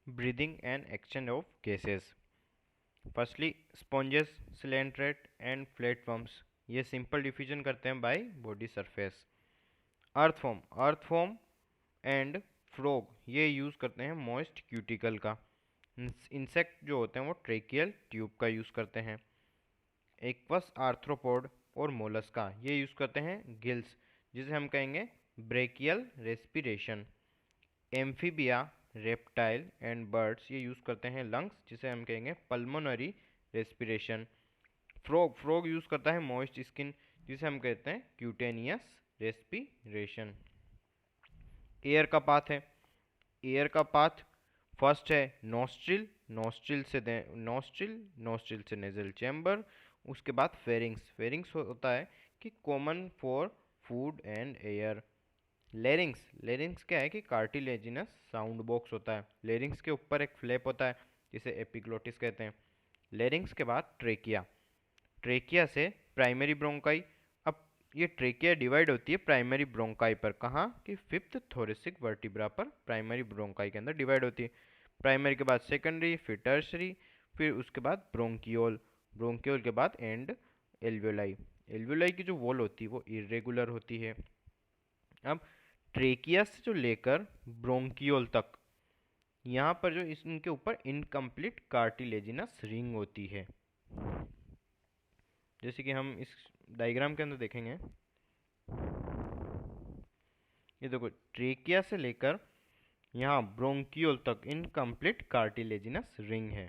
breathing and exchange of gases. Firstly sponges, coelenterate and platforms ये simple diffusion करते हैं by body surface. अर्थफॉर्म and frog ये use करते हैं मॉइस्ट क्यूटिकल का। इंसेक्ट जो होते हैं वो ट्रेकियल ट्यूब का यूज़ करते हैं। एक्वस आर्थ्रोपोड और मोलस्का ये यूज़ करते हैं गिल्स, जिसे हम कहेंगे brachial respiration. Amphibia, reptile and birds ये यूज़ करते हैं लंग्स, जिसे हम कहेंगे पल्मोनरी रेस्पिरेशन। फ्रॉग यूज़ करता है मॉइस्ट स्किन, जिसे हम कहते हैं क्यूटेनियस रेस्पिरेशन। एयर का पाथ है। एयर का पाथ फर्स्ट है नोस्ट्रिल, नोस्ट्रिल से नेजल चैम्बर। उसके बाद फेरिंग्स होता है कि common for food and air. Larynx क्या है कि कार्टिलेजिनस साउंड बॉक्स होता है। लेरिंग्स के ऊपर एक फ्लैप होता है जिसे एपिग्लोटिस कहते हैं। लेरिंग्स के बाद ट्रेकिया से प्राइमरी ब्रोंकाई। अब ये ट्रेकिया डिवाइड होती है प्राइमरी ब्रोंकाई पर। कहाँ कि फिफ्थ थोरेसिक वर्टिब्रा पर प्राइमरी ब्रोंकाई के अंदर डिवाइड होती है। प्राइमरी के बाद सेकेंडरी, फिर टर्सरी, फिर उसके बाद ब्रोंकियोल। ब्रोंकियोल के बाद एंड एल्वियोलाई। एल्वियोलाई की जो वॉल होती है वो इरेगुलर होती है। अब ट्रेकिया से जो लेकर ब्रोंकियोल तक, यहाँ पर जो इनके ऊपर इनकम्प्लीट कार्टिलेजिनस रिंग होती है, जैसे कि हम इस डायग्राम के अंदर देखेंगे। ये देखो ट्रेकिया से लेकर यहाँ ब्रोंकियोल तक इनकम्प्लीट कार्टिलेजिनस रिंग है।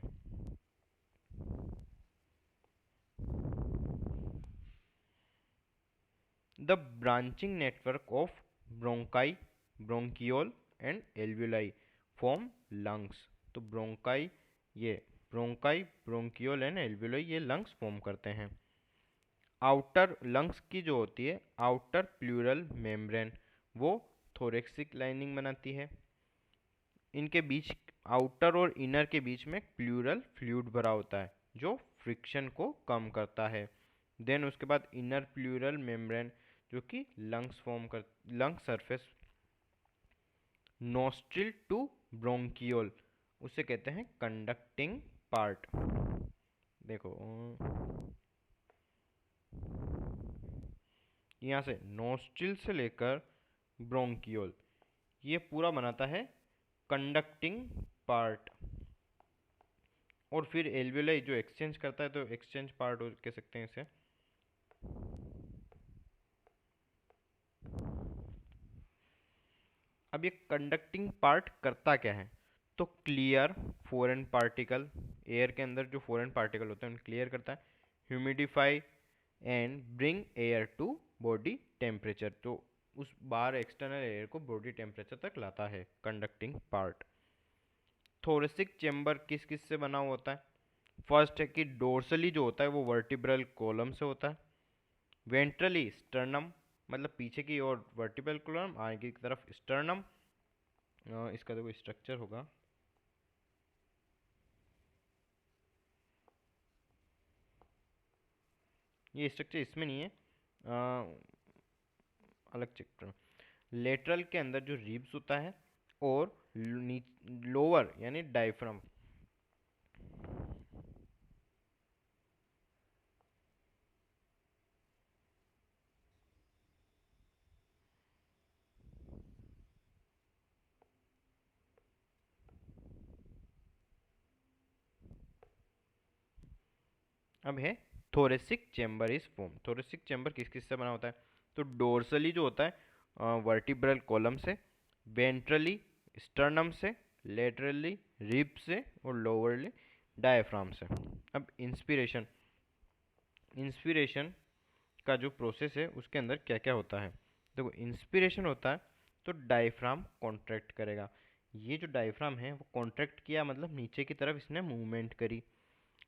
The branching network of bronchi, bronchiole and alveoli form lungs. तो ब्रोंकाई, ब्रोंकियोल एंड एल्वियोलाई ये लंग्स फॉर्म करते हैं। आउटर लंग्स की जो होती है आउटर प्लूरल मेम्ब्रेन, वो थोरेक्सिक लाइनिंग बनाती है। इनके बीच, आउटर और इनर के बीच में प्लूरल फ्लूइड भरा होता है जो फ्रिक्शन को कम करता है। देन उसके बाद इनर प्लूरल मेम्ब्रेन जो कि lung surface, nostril to bronchiole, उसे कहते हैं कंडक्टिंग पार्ट। देखो यहाँ से नोस्ट्रिल से लेकर ब्रोंकियोल ये पूरा बनाता है कंडक्टिंग पार्ट। और फिर एल्वियोलाई जो एक्सचेंज करता है, तो एक्सचेंज पार्ट कह सकते हैं इसे। अब ये कंडक्टिंग पार्ट करता क्या है, तो क्लियर फॉरेन पार्टिकल, एयर के अंदर जो फॉरेन पार्टिकल होते हैं उन्हें क्लियर करता है। Humidify and bring air to body temperature, तो उस बाहर एक्सटर्नल एयर को बॉडी टेम्परेचर तक लाता है कंडक्टिंग पार्ट। थोरेसिक चेम्बर किस किस से बना हुआ होता है? फर्स्ट है कि डोर्सली जो होता है वो वर्टिब्रल कॉलम से होता है। वेंट्रली स्टर्नम, मतलब पीछे की ओर वर्टिब्रल कॉलम, आगे की तरफ स्टर्नम। इसका देखो स्ट्रक्चर होगा, ये स्ट्रक्चर इसमें नहीं है, अलग चैप्टर। लेटरल के अंदर जो रिब्स होता है, और लोअर यानी डायफ्राम। अब है thoracic chamber is form. Thoracic chamber किस किस से बना होता है, तो डोर्सली जो होता है वर्टिब्रल कॉलम से, वेंट्रली स्टर्नम से, लेटरली रिब से, और लोअरली डायफ्राम से। अब इंस्पिरेशन, इंस्पिरेशन का जो प्रोसेस है उसके अंदर क्या क्या होता है। देखो इंस्पिरेशन होता है तो डायफ्राम कॉन्ट्रैक्ट करेगा। ये जो डायफ्राम है वो कॉन्ट्रैक्ट किया, मतलब नीचे की तरफ इसने मूवमेंट करी।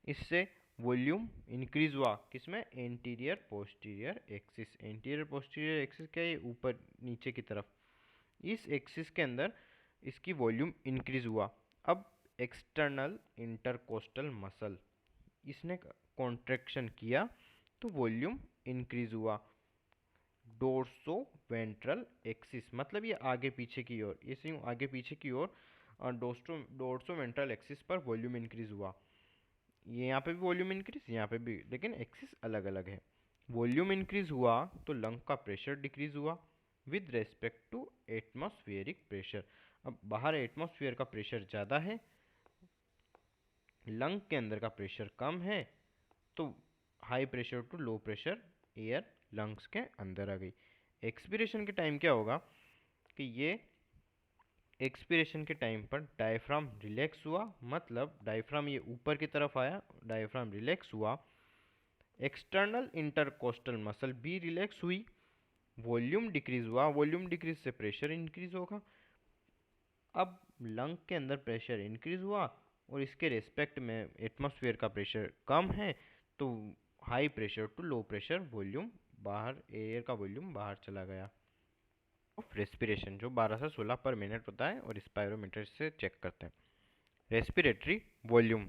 इससे वॉल्यूम इंक्रीज हुआ, किसमें? Anterior posterior axis. Anterior posterior axis क्या है? ऊपर नीचे की तरफ। इस एक्सिस के अंदर इसकी वॉल्यूम इंक्रीज हुआ। अब एक्सटर्नल इंटरकोस्टल मसल, इसने कॉन्ट्रैक्शन किया तो वॉल्यूम इंक्रीज हुआ। डोर्सो वेंट्रल एक्सिस, मतलब ये आगे पीछे की ओर, इसे यूँ आगे पीछे की ओर डोर्सोवेंट्रल एक्सिस पर वॉल्यूम इंक्रीज हुआ। ये यहाँ पे भी वॉल्यूम इंक्रीज, यहाँ पे भी, लेकिन एक्सिस अलग अलग है। वॉल्यूम इंक्रीज हुआ तो लंग का प्रेशर डिक्रीज हुआ with respect to atmospheric pressure. अब बाहर एटमॉस्फेयर का प्रेशर ज़्यादा है, लंग के अंदर का प्रेशर कम है, तो high pressure to low pressure air lungs के अंदर आ गई। एक्सपीरेशन के टाइम क्या होगा कि ये एक्सपीरेशन के टाइम पर डायफ्राम रिलैक्स हुआ, मतलब डायफ्राम ये ऊपर की तरफ आया, डायफ्राम रिलैक्स हुआ, एक्सटर्नल इंटरकोस्टल मसल भी रिलैक्स हुई, वॉल्यूम डिक्रीज हुआ, वॉल्यूम डिक्रीज से प्रेशर इंक्रीज होगा। अब लंग के अंदर प्रेशर इंक्रीज हुआ और इसके रेस्पेक्ट में एटमॉस्फेयर का प्रेशर कम है, तो high pressure to low pressure volume बाहर, एयर का वॉल्यूम बाहर चला गया। ऑफ रेस्पिरेशन जो 12 से 16 पर मिनट होता है और स्पायरोमीटर से चेक करते हैं। रेस्पिरेटरी वॉल्यूम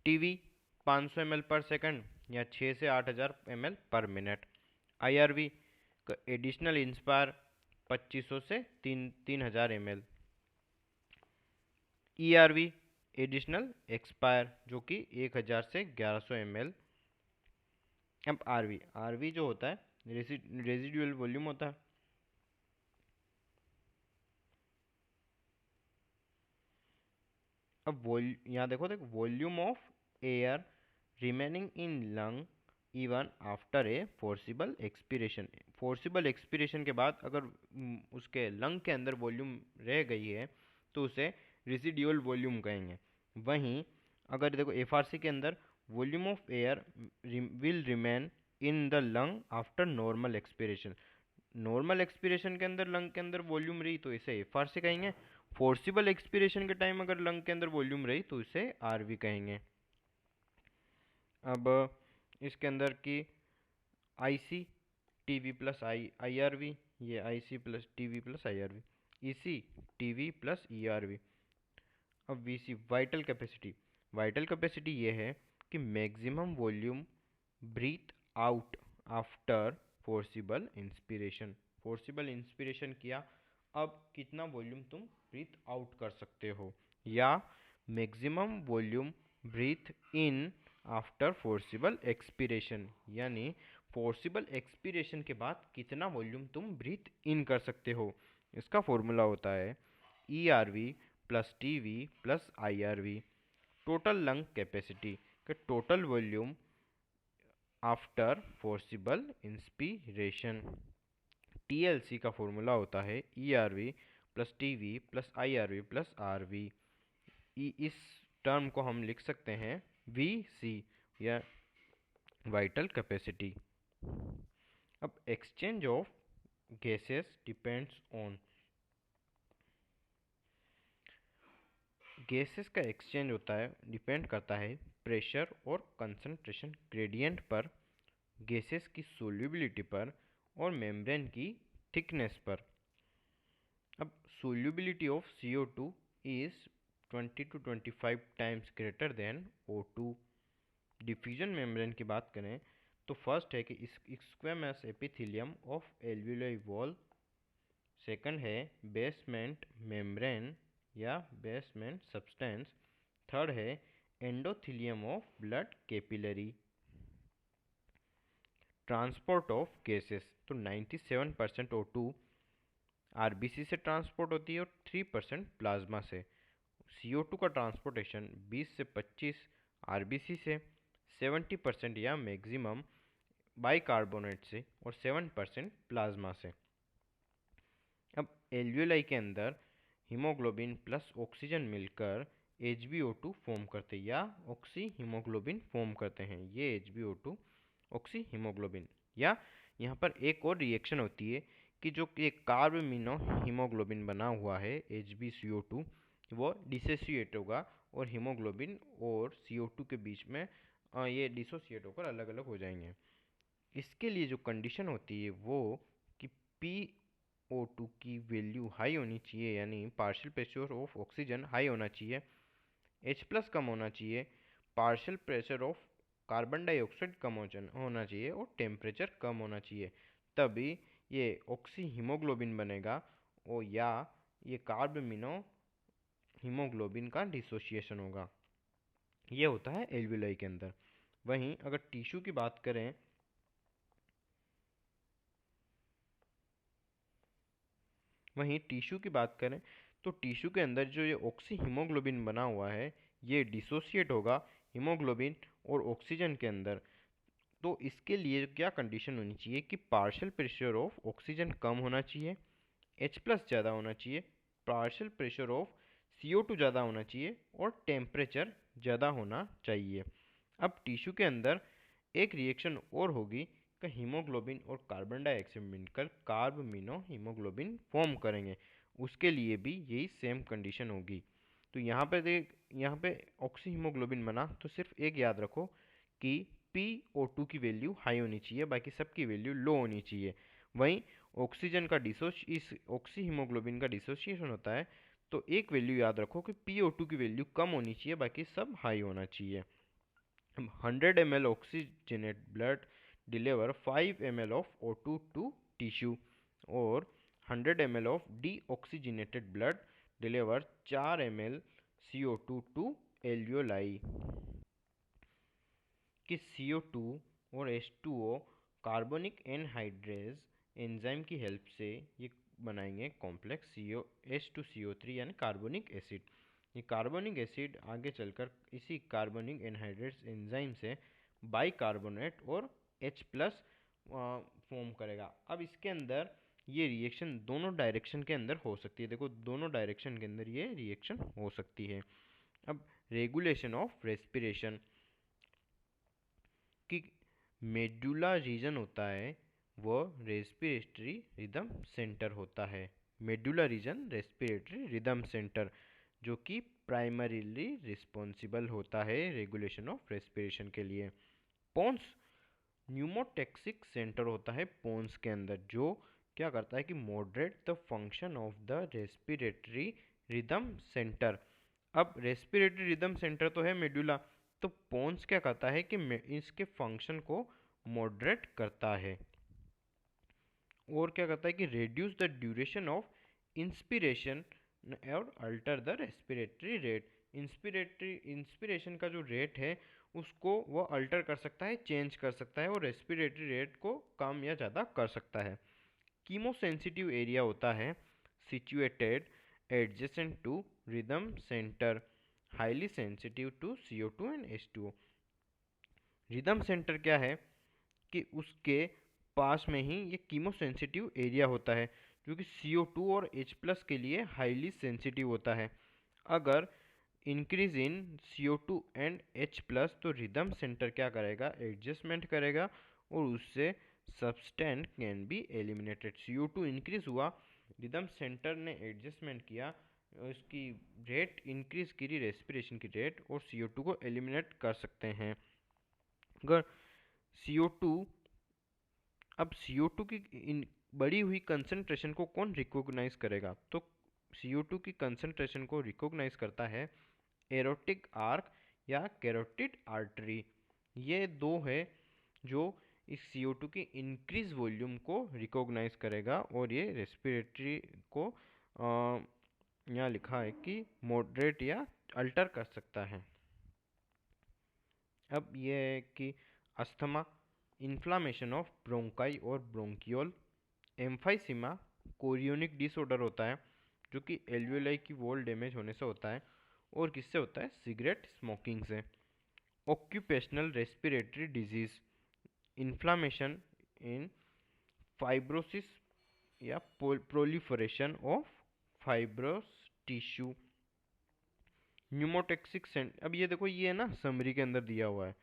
टीवी 500 ml पर सेकंड या 6 से 8000 ml पर मिनट। आईआरवी का एडिशनल इंस्पायर 2500 से 3000 ml। ईआरवी एडिशनल एक्सपायर जो कि 1000 से 1100 ml। अब आरवी, आरवी जो होता है रेजिडुअल वॉल्यूम होता है। अब यहाँ देखो volume of air remaining in lung even after a forcible expiration. Forcible expiration के बाद अगर उसके लंग के अंदर वॉल्यूम रह गई है तो उसे रेसिडुअल वॉल्यूम कहेंगे। वहीं अगर देखो एफआरसी के अंदर volume of air will remain in the lung after normal expiration, normal expiration के अंदर लंग के अंदर वॉल्यूम रही तो इसे एफआरसी कहेंगे। फोर्सिबल एक्सपीरेशन के टाइम अगर लंग के अंदर वॉल्यूम रही तो इसे आरवी कहेंगे। अब इसके अंदर की आईसी टीवी प्लस आईआरवी, ये IC plus TV plus IRV, EC TV plus ERV. अब VC vital capacity, vital capacity ये है कि maximum volume breath out after forcible inspiration. Forcible inspiration किया, अब कितना वॉल्यूम तुम ब्रीथ आउट कर सकते हो, या maximum volume breathe in after forcible expiration, यानी फोर्सिबल एक्सपीरेशन के बाद कितना वॉल्यूम तुम ब्रीथ इन कर सकते हो। इसका फॉर्मूला होता है E R V plus T V plus I R V. Total lung capacity का total volume after forcible inspiration. TLC का फॉर्मूला होता है E R V plus T V plus I R V plus R V. इस term को हम लिख सकते हैं वी सी या वाइटल कैपेसिटी। अब exchange of gases depends on, gases का एक्सचेंज होता है, डिपेंड करता है प्रेशर और कंसंट्रेशन ग्रेडियंट पर, गैसेस की सोल्यूबिलिटी पर और मेम्ब्रेन की थिकनेस पर। अब solubility of CO2 is 20 to 25 times greater than O2। Diffusion membrane की बात करें तो फर्स्ट है कि squamous epithelium of alveoli wall, second है बेसमेंट मेम्ब्रेन या बेसमेंट सब्सटेंस, थर्ड है endothelium of blood capillary. Transport of gases तो 97% O2 आरबीसी से ट्रांसपोर्ट होती है और 3% प्लाज्मा से। CO2 का ट्रांसपोर्टेशन 20 से 25 आरबीसी से, 70% या मैक्सिमम बाइकार्बोनेट से और 7% प्लाज्मा से। अब एल्वियोलाई के अंदर हीमोग्लोबिन प्लस ऑक्सीजन मिलकर HbO2 फॉर्म करते हैं या ऑक्सी हीमोग्लोबिन फॉर्म करते हैं। ये HbO2 ऑक्सी हीमोग्लोबिन, या यहाँ पर एक और रिएक्शन होती है कि जो ये कार्बमिनो हीमोग्लोबिन बना हुआ है HbCO2 वो डिसोसिएट होगा और हीमोग्लोबिन और CO2 के बीच में ये डिसोसिएट होकर अलग अलग हो जाएंगे। इसके लिए जो कंडीशन होती है वो कि PO2 की वैल्यू हाई होनी चाहिए, यानी partial pressure of oxygen high होना चाहिए, H+ कम होना चाहिए, partial pressure of carbon dioxide कम होना चाहिए और टेम्परेचर कम होना चाहिए, तभी ये ऑक्सी हीमोग्लोबिन बनेगा। और या ये कार्बमिनो हीमोग्लोबिन का डिसोसिएशन होगा। ये होता है एल्वियोलाई के अंदर। वहीं अगर टिश्यू की बात करें तो टिश्यू के अंदर जो ये ऑक्सी हीमोग्लोबिन बना हुआ है ये डिसोसिएट होगा हीमोग्लोबिन और ऑक्सीजन के अंदर। तो इसके लिए क्या कंडीशन होनी चाहिए कि पार्शियल प्रेशर ऑफ ऑक्सीजन कम होना चाहिए, H+ ज़्यादा होना चाहिए, पार्शियल प्रेशर ऑफ CO2 ज़्यादा होना चाहिए और टेम्परेचर ज़्यादा होना चाहिए। अब टिश्यू के अंदर एक रिएक्शन और होगी कि हीमोग्लोबिन और कार्बन डाइऑक्साइड मिलकर कार्बमिनो हीमोग्लोबिन फॉर्म करेंगे, उसके लिए भी यही सेम कंडीशन होगी। तो यहाँ पे ऑक्सी हीमोग्लोबिन बना तो सिर्फ एक याद रखो कि PO2 की वैल्यू हाई होनी चाहिए, बाकी सबकी वैल्यू लो होनी चाहिए। वहीं ऑक्सीजन का इस ऑक्सी हीमोग्लोबिन का डिसोसिएशन होता है तो एक वैल्यू याद रखो कि PO2 की वैल्यू कम होनी चाहिए, बाकी सब हाई होना चाहिए। 100 ml oxygenate blood deliver 5 ml of O2 to tissue और 100 ml of deoxygenated blood deliver 4 ml CO2 to alveoli। कि CO2 और H2O कार्बोनिक एनहाइड्रेज एंजाइम की हेल्प से ये बनाएंगे कॉम्प्लेक्स H2CO3 यानी कार्बोनिक एसिड। ये कार्बोनिक एसिड आगे चलकर इसी कार्बोनिक एनहाइड्रेज एंजाइम से बाइकार्बोनेट और H+ फॉर्म करेगा। अब इसके अंदर ये रिएक्शन दोनों डायरेक्शन के अंदर हो सकती है। देखो दोनों डायरेक्शन के अंदर ये रिएक्शन हो सकती है। अब रेगुलेशन ऑफ रेस्पिरेशन कि मेडुला रीजन होता है वह रेस्पिरेटरी रिदम सेंटर होता है। Medulla reason respiratory rhythm centre जो कि प्राइमरीली रिस्पॉन्सिबल होता है रेगुलेशन ऑफ रेस्पिरेशन के लिए। पोन्स न्यूमोटैक्सिक सेंटर होता है पोन्स के अंदर, जो क्या करता है कि moderate the function of the respiratory rhythm centre. अब रेस्पिरेटरी रिदम सेंटर तो है मेडुला, तो पोन्स क्या करता है कि इसके फंक्शन को मॉडरेट करता है और क्या करता है कि reduce the duration of inspiration और alter the respiratory rate. Inspiration का जो रेट है उसको वो अल्टर कर सकता है, चेंज कर सकता है और रेस्पिरेटरी रेट को कम या ज़्यादा कर सकता है। कीमोसेंसिटिव एरिया होता है situated adjacent to rhythm centre, highly sensitive to CO2 and H2O। Rhythm centre क्या है कि उसके पास में ही ये कीमोसेंसिटिव एरिया होता है जो कि CO2 और H+ के लिए हाईली सेंसिटिव होता है। अगर increase in CO2 and H+ तो रिदम सेंटर क्या करेगा, एडजस्टमेंट करेगा और उससे substance can be eliminated. CO2 increase हुआ, रिदम सेंटर ने एडजस्टमेंट किया, उसकी रेट इंक्रीज करी रेस्पिरेशन की रेट और CO2 को एलिमिनेट कर सकते हैं। अगर CO2 अब CO2 की बढ़ी हुई कंसंट्रेशन को कौन रिकॉग्नाइज करेगा, तो CO2 की कंसंट्रेशन को रिकॉग्नाइज करता है एरोटिक आर्क या कैरोटिड आर्टरी। ये दो है जो इस CO2 की इंक्रीज वॉल्यूम को रिकॉग्नाइज करेगा और ये रेस्पिरेटरी को यहाँ लिखा है कि मॉडरेट या अल्टर कर सकता है। अब ये है कि अस्थमा, इन्फ्लामेशन ऑफ ब्रोंकाई और ब्रोंकियोल, एम्फाइसीमा कोरियोनिक डिसऑर्डर होता है जो कि एल्वियोलाई की वॉल डैमेज होने से होता है और किससे होता है, सिगरेट स्मोकिंग से। ऑक्यूपेशनल रेस्पिरेटरी डिजीज, इन्फ्लामेशन इन फाइब्रोसिस या proliferation of fibrous tissue. Pneumotaxic अब ये देखो ये है ना समरी के अंदर दिया हुआ है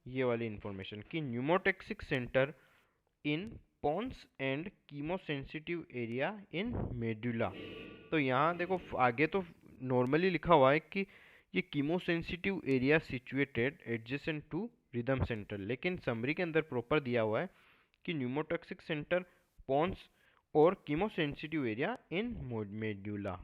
ये वाली इंफॉर्मेशन कि pneumotaxic centre in pons and chemosensitive area in medulla. तो यहाँ देखो आगे तो नॉर्मली लिखा हुआ है कि ये chemosensitive area situated adjacent to rhythm centre, लेकिन समरी के अंदर प्रॉपर दिया हुआ है कि न्यूमोटॉक्सिक सेंटर पोन्स और कीमोसेंसिटिव एरिया इन मेडुला।